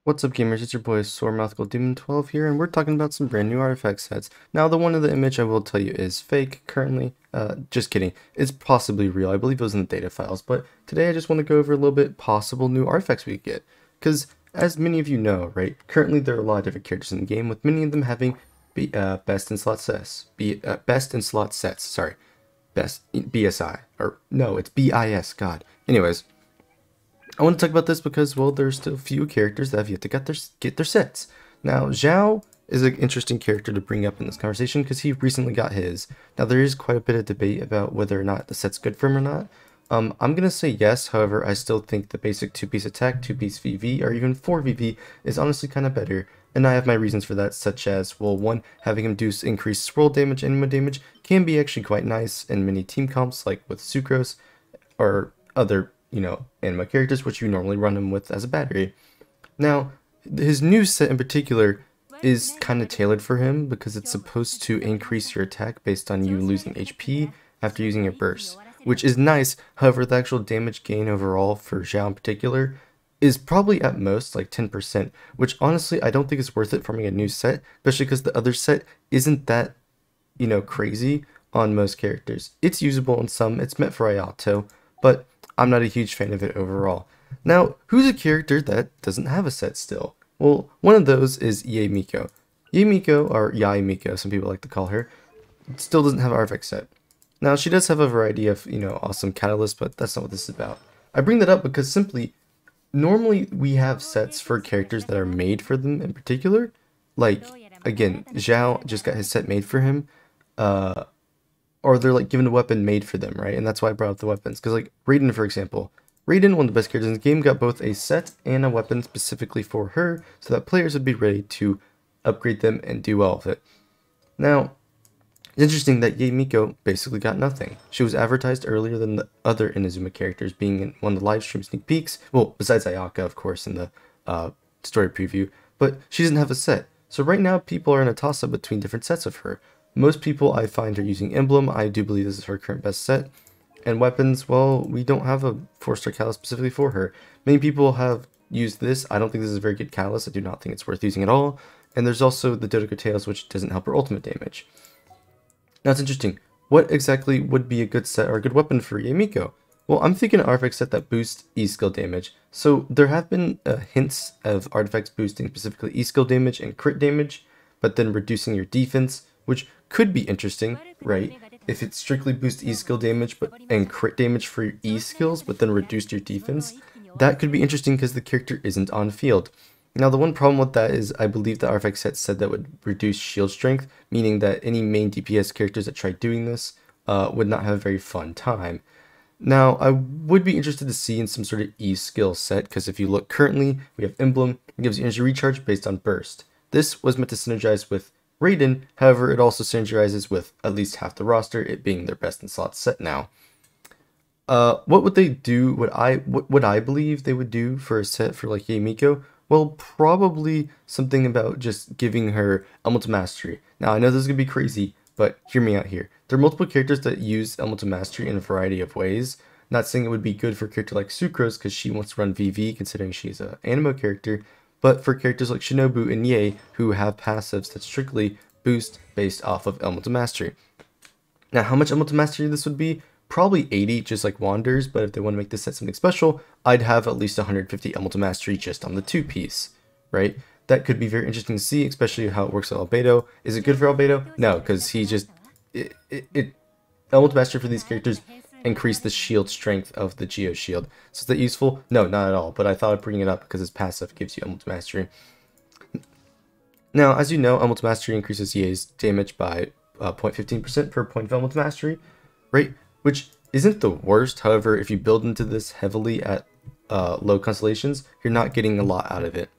What's up, gamers? It's your boy Soremouthful Demon 12 here, and we're talking about some brand new artifact sets. Now, the one of the image I will tell you is fake currently. Just kidding. It's possibly real. I believe it was in the data files. But today I just want to go over a little bit possible new artifacts we could get. Because, as many of you know, right, currently there are a lot of different characters in the game, with many of them having best in slot sets. Best in slot sets, sorry. Best BSI. Or, no, it's BIS, God. Anyways. I want to talk about this because, well, there's still a few characters that have yet to get their sets. Now, Zhao is an interesting character to bring up in this conversation because he recently got his. Now, there is quite a bit of debate about whether or not the set's good for him or not. I'm going to say yes, however, I still think the basic 2-piece attack, 2-piece VV, or even 4VV is honestly kind of better. And I have my reasons for that, such as, well, one, having him do increased swirl damage and anima damage can be actually quite nice in many team comps, like with Sucrose, or other anima characters, which you normally run him with as a battery. Now, his new set in particular is kind of tailored for him because it's supposed to increase your attack based on you losing HP after using your burst, which is nice. However, the actual damage gain overall for Zhao in particular is probably at most like 10%, which honestly I don't think is worth it farming a new set, especially because the other set isn't that, crazy on most characters. It's usable in some, it's meant for Ayato, but I'm not a huge fan of it overall. Now, who's a character that doesn't have a set still? Well, one of those is Yae Miko. Yae Miko, or Yae Miko, some people like to call her, still doesn't have an artifact set. Now, she does have a variety of, awesome catalysts, but that's not what this is about. I bring that up because simply, normally we have sets for characters that are made for them in particular. Like, again, Zhao just got his set made for him. Or they're like given a weapon made for them, right? And that's why I brought up the weapons. Because like Raiden, for example. Raiden, one of the best characters in the game, got both a set and a weapon specifically for her, so that players would be ready to upgrade them and do well with it. Now, it's interesting that Yae Miko basically got nothing. She was advertised earlier than the other Inazuma characters, being in one of the live stream sneak peeks. Well, besides Ayaka, of course, in the story preview. But she doesn't have a set. So right now, people are in a toss-up between different sets of her. Most people I find are using Emblem. I do believe this is her current best set. And weapons, well, we don't have a 4-star catalyst specifically for her. Many people have used this. I don't think this is a very good catalyst. I do not think it's worth using at all. And there's also the Dodoko Tails, which doesn't help her ultimate damage. Now it's interesting. What exactly would be a good set or a good weapon for Yae Miko? Well, I'm thinking an artifact set that boosts E-skill damage. So there have been hints of artifacts boosting specifically E-skill damage and crit damage, but then reducing your defense, which could be interesting, right? If it strictly boosts E-skill damage and crit damage for your E-skills, but then reduced your defense, that could be interesting because the character isn't on field. Now, the one problem with that is I believe the artifact set said that would reduce shield strength, meaning that any main DPS characters that tried doing this would not have a very fun time. Now, I would be interested to see in some sort of E-skill set, because if you look currently, we have Emblem, it gives you energy recharge based on burst. This was meant to synergize with Raiden, however, it also synergizes with at least half the roster, it being their best in slot set now. What would they do? What I believe they would do for a set for like Yae Miko? Well, probably something about just giving her Elemental Mastery. Now, I know this is going to be crazy, but hear me out here. There are multiple characters that use Elemental Mastery in a variety of ways. Not saying it would be good for a character like Sucrose because she wants to run VV considering she's an animo character, but for characters like Shinobu and Yae who have passives that strictly boost based off of Elemental Mastery. Now, how much Elemental Mastery this would be? Probably 80, just like Wander's, but if they want to make this set something special, I'd have at least 150 Elemental Mastery just on the 2-piece, right? That could be very interesting to see, especially how it works with Albedo. Is it good for Albedo? No, because he just... Elemental Mastery for these characters increase the shield strength of the Geo Shield. So is that useful? No, not at all, but I thought I'd bring it up because his passive gives you Elemental Mastery. Now, as you know, Elemental Mastery increases Yae's damage by 0.15% per point of Elemental Mastery, right? Which isn't the worst. However, if you build into this heavily at low constellations, you're not getting a lot out of it.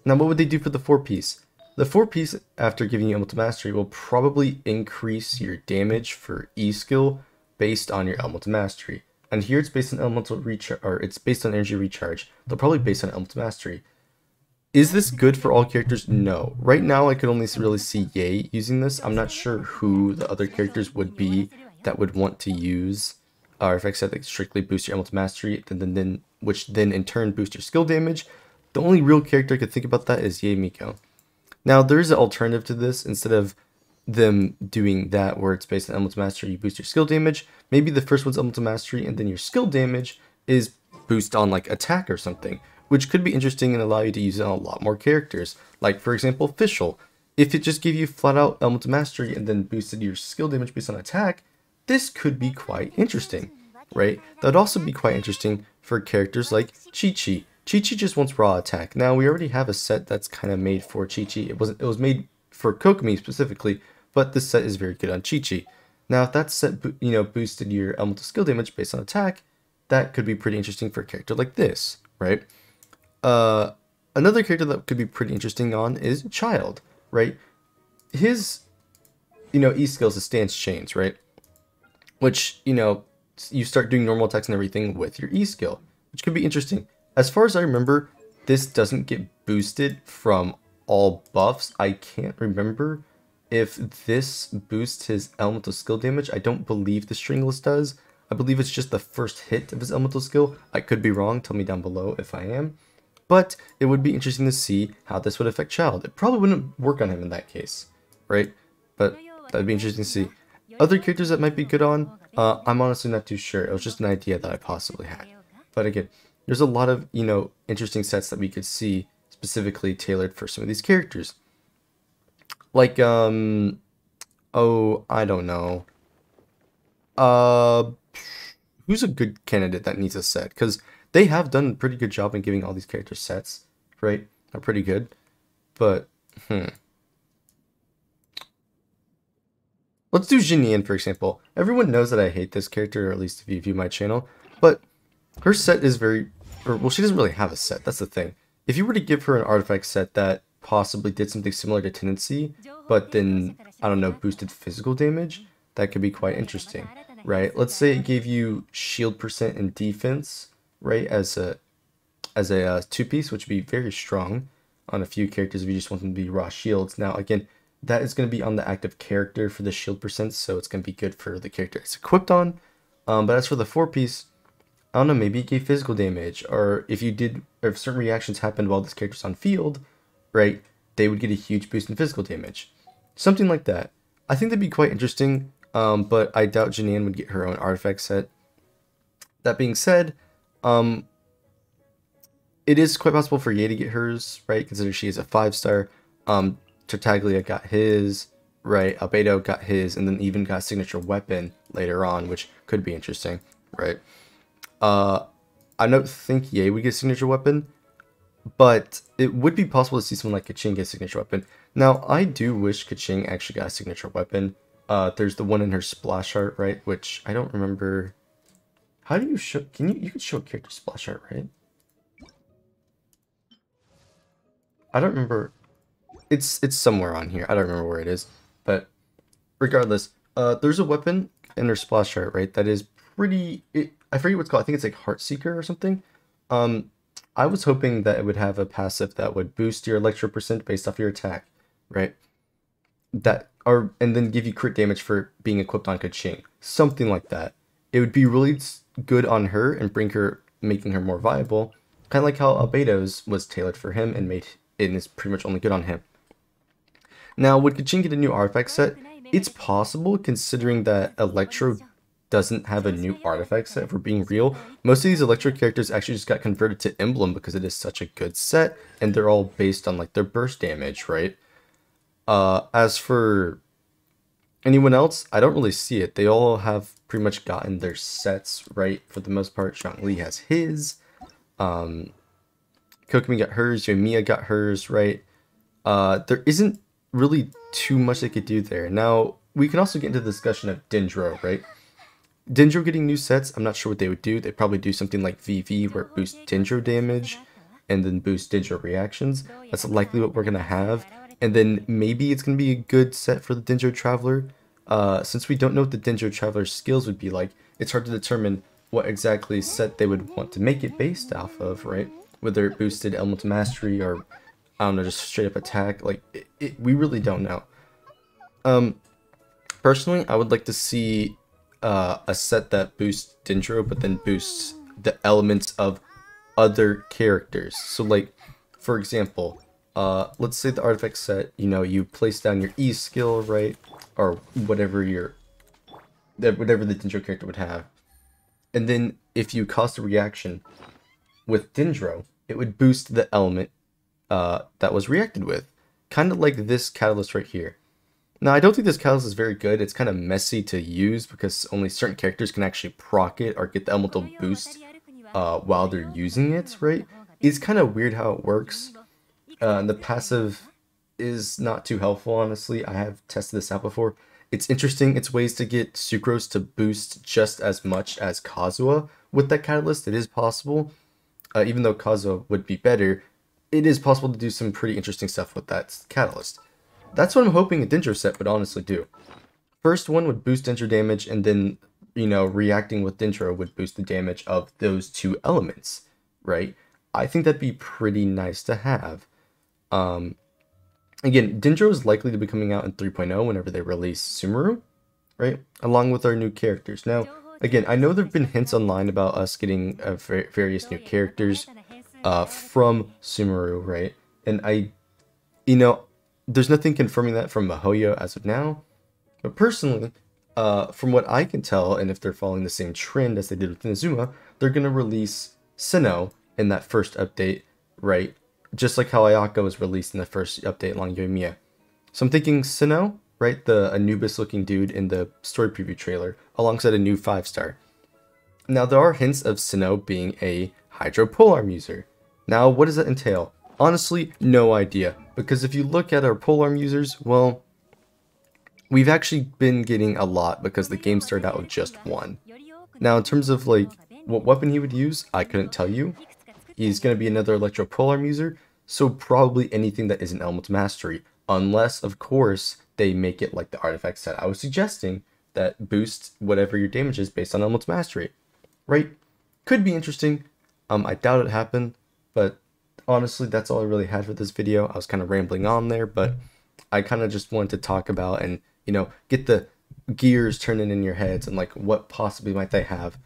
Now, what would they do for the 4-piece? The 4-piece, after giving you Elemental Mastery, will probably increase your damage for E-skill based on your Elemental Mastery. And here it's based on Elemental Recharge, or it's based on Energy Recharge. They'll probably based on Elemental Mastery. Is this good for all characters? No. Right now, I could only really see Yae using this. I'm not sure who the other characters would be that would want to use artifacts that strictly boost your Elemental Mastery, which then in turn boost your skill damage. The only real character I could think about that is Yae Miko. Now, there's an alternative to this. Instead of them doing that where it's based on Elemental Mastery, you boost your skill damage. Maybe the first one's Elemental Mastery, and then your skill damage is boost on like attack or something, which could be interesting and allow you to use it on a lot more characters. Like, for example, Fischl. If it just gave you flat out Elemental Mastery and then boosted your skill damage based on attack, this could be quite interesting, right? That would also be quite interesting for characters like Chi-Chi. Chi-Chi just wants raw attack. Now, we already have a set that's kind of made for Chi-Chi. It was made for Kokomi specifically, but this set is very good on Chi-Chi. Now, if that set, boosted your elemental skill damage based on attack, that could be pretty interesting for a character like this, right? Another character that could be pretty interesting on is Child, right? His, E skills is Stance Chains, right? Which, you start doing normal attacks and everything with your E skill, which could be interesting. As far as I remember, this doesn't get boosted from all buffs. I can't remember if this boosts his elemental skill damage. I don't believe the Stringless does. I believe it's just the first hit of his elemental skill. I could be wrong. Tell me down below if I am. But it would be interesting to see how this would affect Child. It probably wouldn't work on him in that case, right? But that'd be interesting to see. Other characters that might be good on, I'm honestly not too sure. It was just an idea that I possibly had. But again, there's a lot of, interesting sets that we could see specifically tailored for some of these characters. Like, oh, I don't know. Who's a good candidate that needs a set? Because they have done a pretty good job in giving all these characters sets, right? They're pretty good. But, let's do Jinyan, for example. Everyone knows that I hate this character, or at least if you view my channel. But her set is well, she doesn't really have a set. That's the thing. If you were to give her an artifact set that possibly did something similar to Tendency, but then, I don't know, boosted physical damage, that could be quite interesting, right? Let's say it gave you shield percent and defense, right, as a two-piece, which would be very strong on a few characters if you just want them to be raw shields. Now, again, that is going to be on the active character for the shield percent, so it's going to be good for the character it's equipped on. But as for the four-piece, I don't know, maybe it gave physical damage, or if certain reactions happened while this character's on field, right, they would get a huge boost in physical damage. Something like that. I think that'd be quite interesting, but I doubt Jinyan would get her own artifact set. That being said, it is quite possible for Yae to get hers, right, considering she is a 5-star. Tartaglia got his, right, Albedo got his, and then even got signature weapon later on, which could be interesting, right? I don't think Yae would get signature weapon, but it would be possible to see someone like Keqing get signature weapon. Now, I do wish Keqing actually got a signature weapon. There's the one in her splash art, right, which I don't remember. How do you show, you could show a character splash art, right? I don't remember. It's somewhere on here. I don't remember where it is, but regardless, there's a weapon in her splash art, right, that is pretty, I forget what it's called. I think it's like Heartseeker or something. I was hoping that it would have a passive that would boost your electro percent based off your attack, right? And then give you crit damage for being equipped on Keqing. Something like that. It would be really good on her and making her more viable. Kind of like how Albedo's was tailored for him and is pretty much only good on him. Now, would Keqing get a new artifact set? It's possible, considering that Electro doesn't have a new artifact set, for being real. Most of these Electro characters actually just got converted to Emblem because it is such a good set, and they're all based on like their burst damage, right? As for anyone else, I don't really see it. They all have pretty much gotten their sets, right? For the most part, Zhongli has his. Kokomi got hers, Yoimiya got hers, right? There isn't really too much they could do there. Now, we can also get into the discussion of Dendro, right? Dendro getting new sets, I'm not sure what they would do. They'd probably do something like VV, where it boosts Dendro damage, and then boosts Dendro reactions. That's likely what we're going to have. And then maybe it's going to be a good set for the Dendro Traveler. Since we don't know what the Dendro Traveler's skills would be like, it's hard to determine what exactly set they would want to make it based off of, right? Whether it boosted Elemental Mastery or, I don't know, just straight up attack. Like, we really don't know. Personally, I would like to see a set that boosts Dendro, but then boosts the elements of other characters. So, like, for example, let's say the artifact set, you know, you place down your E skill, right? Or whatever whatever the dendro character would have. And then if you cast a reaction with dendro, it would boost the element that was reacted with. Kind of like this catalyst right here. Now, I don't think this catalyst is very good. It's kind of messy to use because only certain characters can actually proc it or get the elemental boost while they're using it, right? It's kind of weird how it works. The passive is not too helpful, honestly. I have tested this out before. It's interesting. It's ways to get Sucrose to boost just as much as Kazuha with that catalyst. It is possible. Even though Kazuha would be better, it is possible to do some pretty interesting stuff with that catalyst. That's what I'm hoping a dendro set would honestly do. First one would boost dendro damage, and then, you know, reacting with dendro would boost the damage of those two elements, right? I think that'd be pretty nice to have. Again, dendro is likely to be coming out in 3.0 whenever they release Sumeru, right? Along with our new characters. Now, again, I know there have been hints online about us getting various new characters from Sumeru, right? And you know, there's nothing confirming that from Mihoyo as of now. But personally, from what I can tell, and if they're following the same trend as they did with Inazuma, they're going to release Sinnoh in that first update, right? Just like how Ayako was released in the first update along Yoimiya. So I'm thinking Sinnoh, right? The Anubis-looking dude in the story preview trailer, alongside a new 5-star. Now, there are hints of Sinnoh being a Hydro Polearm user. Now, what does that entail? Honestly, no idea. Because if you look at our Polearm users, well, we've actually been getting a lot because the game started out with just one. Now, in terms of like what weapon he would use, I couldn't tell you. He's going to be another Electro Polearm user, so probably anything that isn't Elemental Mastery. Unless, of course, they make it like the artifact set I was suggesting that boosts whatever your damage is based on Elemental Mastery. Right? Could be interesting. I doubt it happened, but honestly, that's all I really had for this video. I was kind of rambling on there, but I kind of just wanted to talk about and, you know, get the gears turning in your heads and like what possibly might they have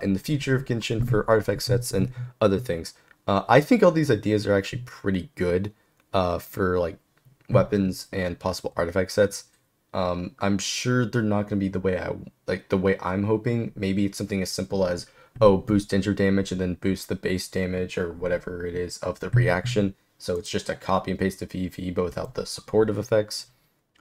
in the future of Genshin for artifact sets and other things. I think all these ideas are actually pretty good for like weapons and possible artifact sets. I'm sure they're not going to be the way I'm hoping. Maybe it's something as simple as, oh, boost dendro damage and then boost the base damage or whatever it is of the reaction. So it's just a copy and paste of VV, but without the supportive effects.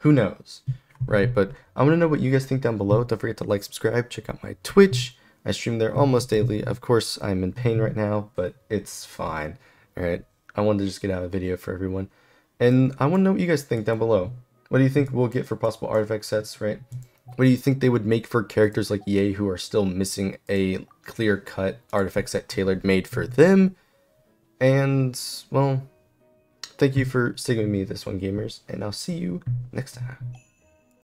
Who knows, right? But I want to know what you guys think down below. Don't forget to like, subscribe, check out my Twitch. I stream there almost daily. Of course, I'm in pain right now, but it's fine. All right. I wanted to just get out a video for everyone. And I want to know what you guys think down below. What do you think we'll get for possible artifact sets, right? What do you think they would make for characters like Yae who are still missing a clear-cut artifact set tailored made for them? And, well, thank you for sticking with me this one, gamers, and I'll see you next time.